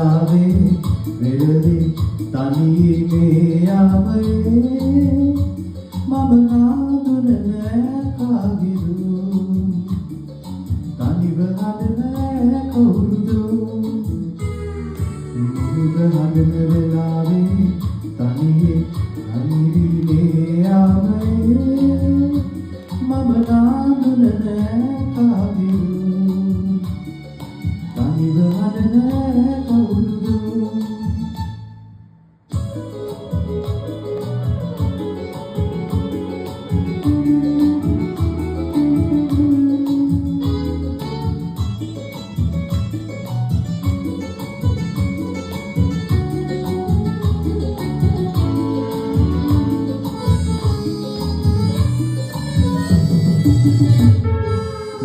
වෙලාවේ වෙරළේ තනියේ යාමයේ මම නාදුන නෑ කාගේදු තනිව හදන කවුරුදු මුහුද හදන වෙලාවේ තනියේ අනිරිනේ යාමයේ මම නාදුන නෑ කාගේදු තනිව හදන කවුරුදු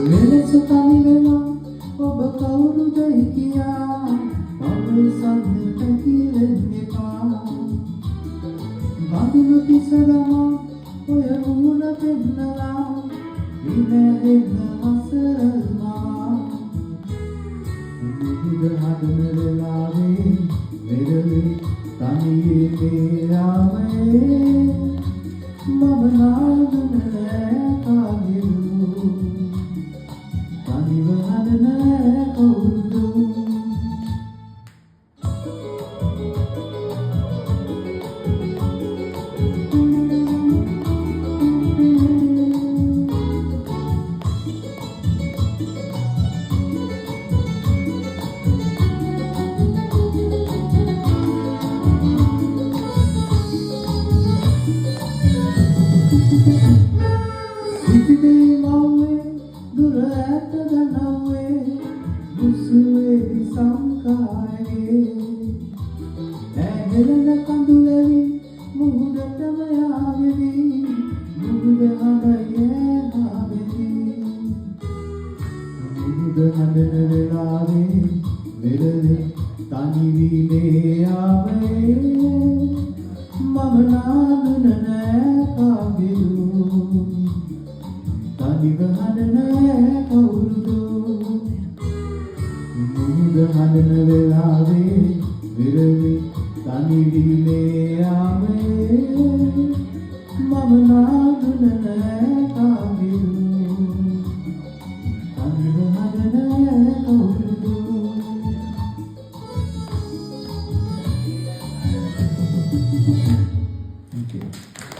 මෙලෙස තනි වෙලා ඔබ කවුරුදයි කියා මම සද්ද පැකිලෙන්න එපා බඳුන පිසදමා ඔය මුණ පෙන්නලා විනැහෙන්න වසරමා මුහුද හදන වෙලාවේ වෙරළේ තනියේ යාමයේ මම නාදුන නෑ කාගේදු තනිව හදන කවුරුදු සිටිනේ මව්වේ දුර ඇත දනව්වේ මුසුවේ සංකාරයේ ඇහෙලන කඳුලෙවි මුහුදටම යාවෙවි මුහුද හදයේ ආවෙවි මුහුද හදන වෙලාවේ වෙරළේ තනි වීමේ යාමයේ මම නාදුන නෑ කාගේදු තනිව හදන කවුරුදු මුහුද හදන වෙලාවේ විරලි තනි වීමේ යාමයේ මම නාදුන නෑ කාගේදු තනිව හදන කවුරුදු Thank you.